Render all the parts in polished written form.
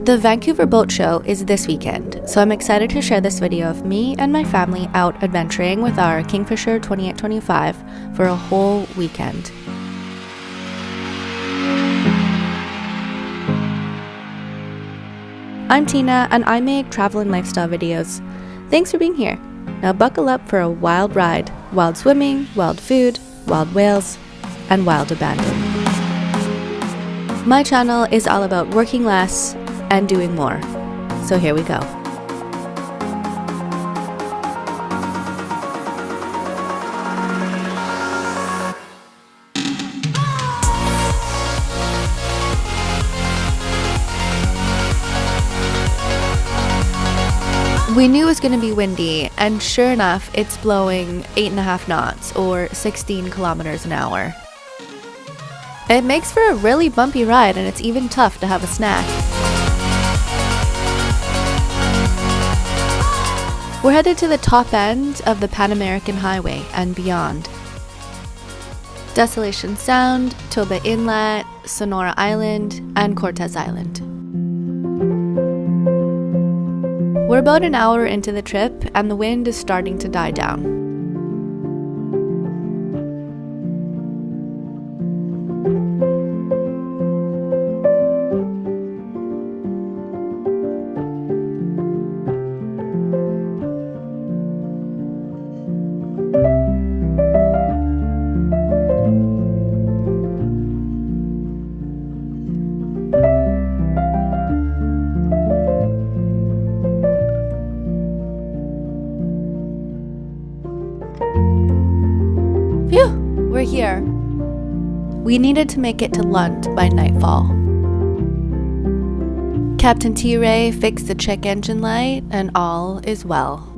The Vancouver Boat Show is this weekend, so I'm excited to share this video of me and my family out adventuring with our Kingfisher 2825 for a whole weekend. I'm Tina, and I make travel and lifestyle videos. Thanks for being here. Now buckle up for a wild ride, wild swimming, wild food, wild whales, and wild abandon. My channel is all about working less and doing more. So here we go. We knew it was going to be windy, and sure enough, it's blowing 8.5 knots or 16 kilometers an hour. It makes for a really bumpy ride, and it's even tough to have a snack. We're headed to the top end of the Pan American Highway and beyond. Desolation Sound, Toba Inlet, Sonora Island, and Cortes Island. We're about an hour into the trip, and the wind is starting to die down. We're here. We needed to make it to Lund by nightfall. Captain T-Ray fixed the check engine light, and all is well.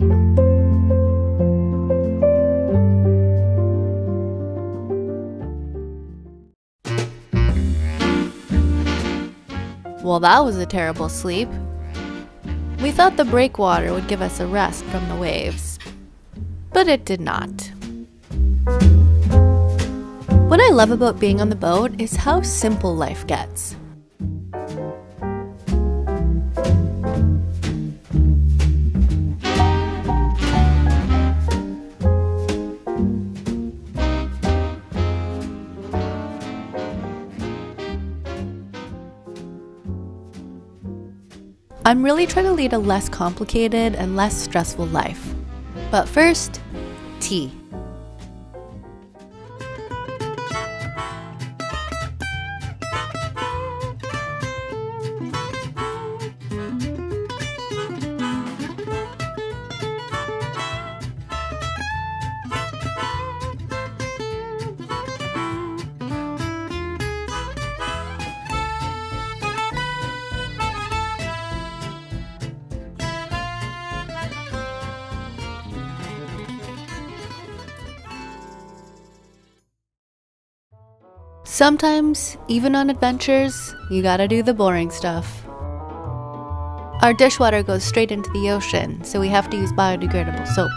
Well, that was a terrible sleep. We thought the breakwater would give us a rest from the waves, but it did not. What I love about being on the boat is how simple life gets. I'm really trying to lead a less complicated and less stressful life. But first, tea. Sometimes, even on adventures, you gotta do the boring stuff. Our dishwater goes straight into the ocean, so we have to use biodegradable soap.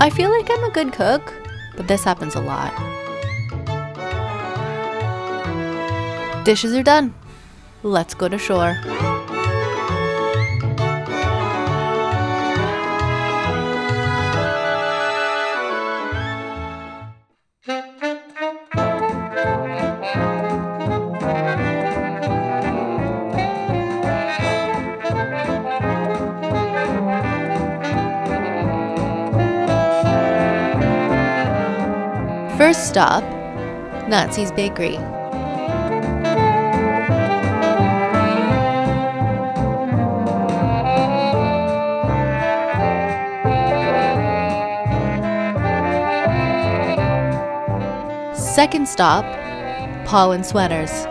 I feel like I'm a good cook, but this happens a lot. Dishes are done. Let's go to shore. First stop, Nazi's Bakery. Second stop, Paw and Sweaters.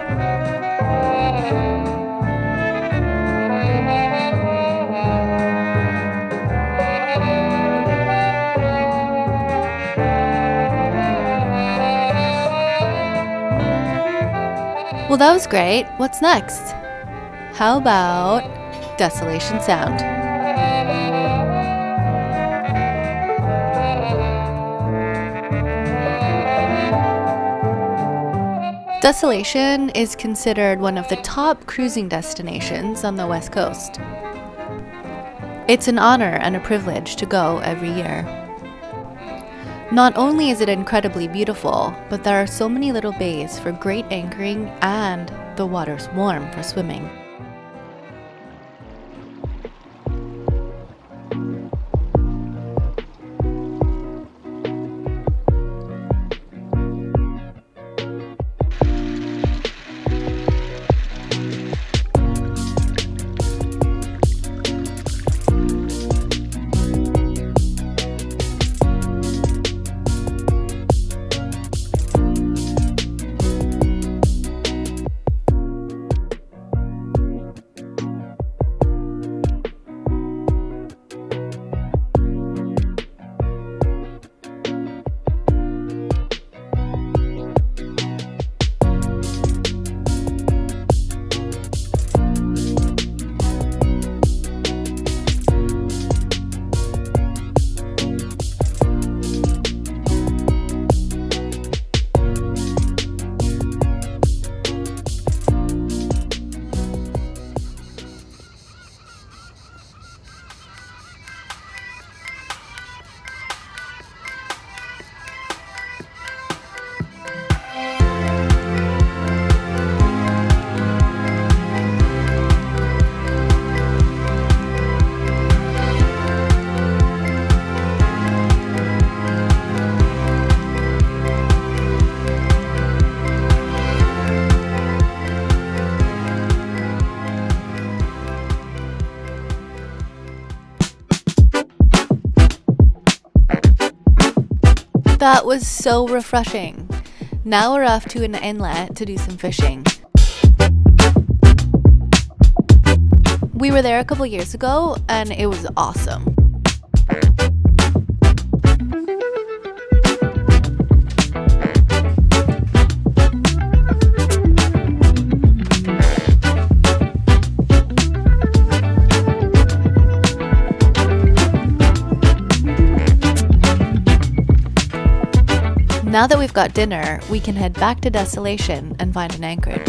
Well, that was great. What's next? How about Desolation Sound? Desolation is considered one of the top cruising destinations on the West Coast. It's an honor and a privilege to go every year. Not only is it incredibly beautiful, but there are so many little bays for great anchoring and the water's warm for swimming. That was so refreshing. Now we're off to an inlet to do some fishing. We were there a couple years ago and it was awesome. Now that we've got dinner, we can head back to Desolation and find an anchorage.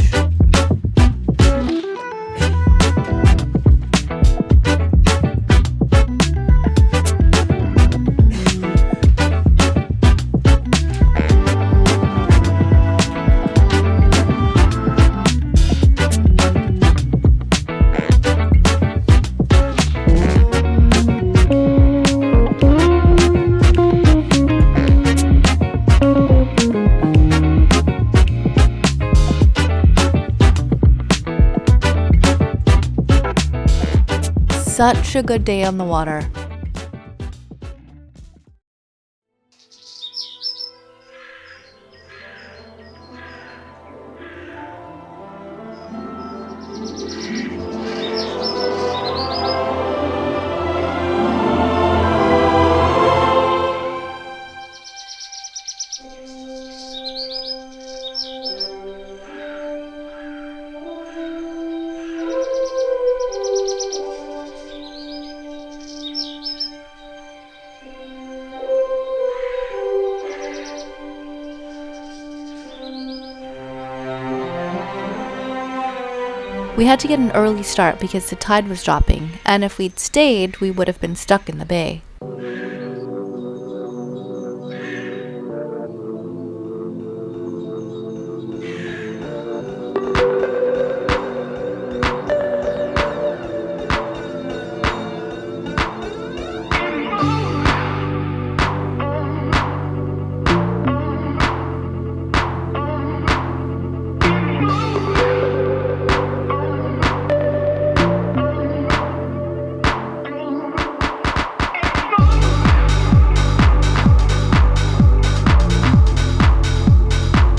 Such a good day on the water. We had to get an early start because the tide was dropping, and if we'd stayed, we would have been stuck in the bay.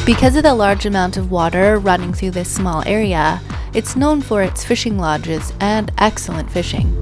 Because of the large amount of water running through this small area, it's known for its fishing lodges and excellent fishing.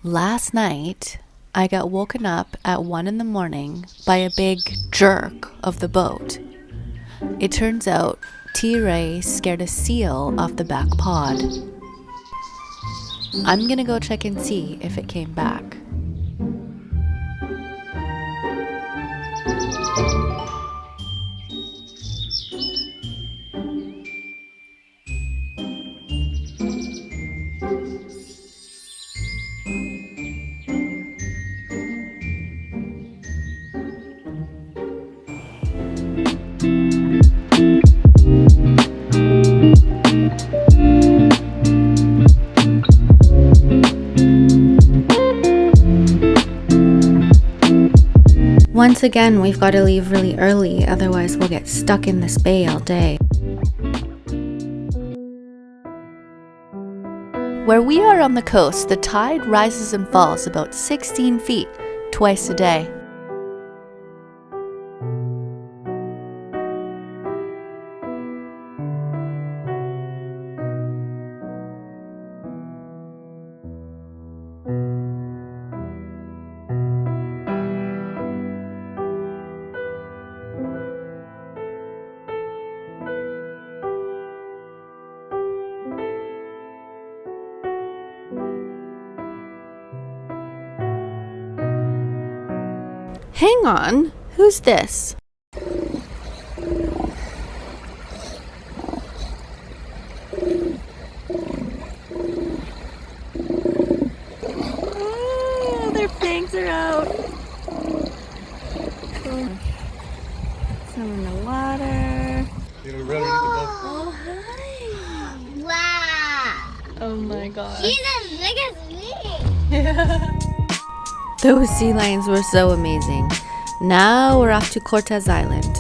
Last night, I got woken up at 1 in the morning by a big jerk of the boat. It turns out T-Ray scared a seal off the back pod. I'm gonna go check and see if it came back. Once again, we've got to leave really early, otherwise we'll get stuck in this bay all day. Where we are on the coast, the tide rises and falls about 16 feet twice a day. Hang on, who's this? Oh, their fangs are out. Some in the water. You know, ready to eat the boat. Oh, hi. Wow. Oh my god. She's as big as me. Those sea lions were so amazing. Now we're off to Cortes Island.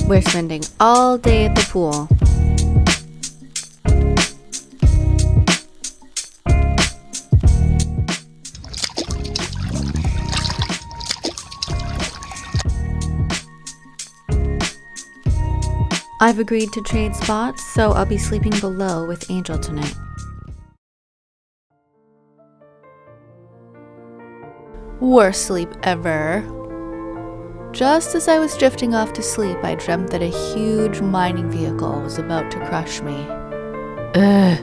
We're spending all day at the pool. I've agreed to trade spots, so I'll be sleeping below with Angel tonight. Worst sleep ever. Just as I was drifting off to sleep, I dreamt that a huge mining vehicle was about to crush me. Ugh.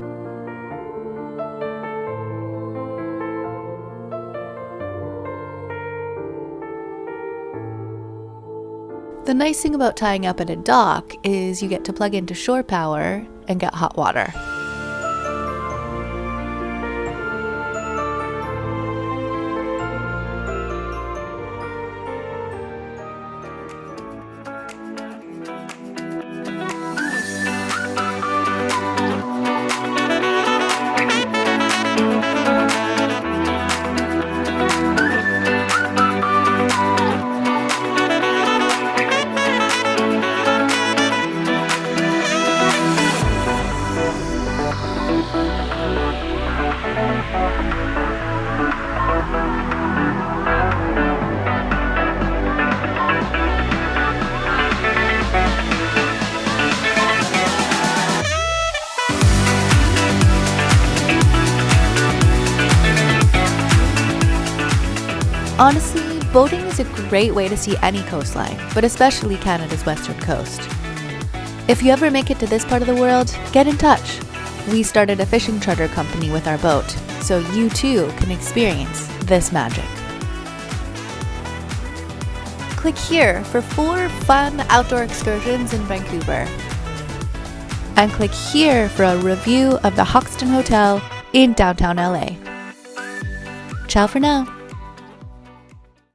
The nice thing about tying up at a dock is you get to plug into shore power and get hot water. Honestly, boating is a great way to see any coastline, but especially Canada's western coast. If you ever make it to this part of the world, get in touch. We started a fishing charter company with our boat, so you too can experience this magic. Click here for 4 fun outdoor excursions in Vancouver. And click here for a review of the Hoxton Hotel in downtown LA. Ciao for now.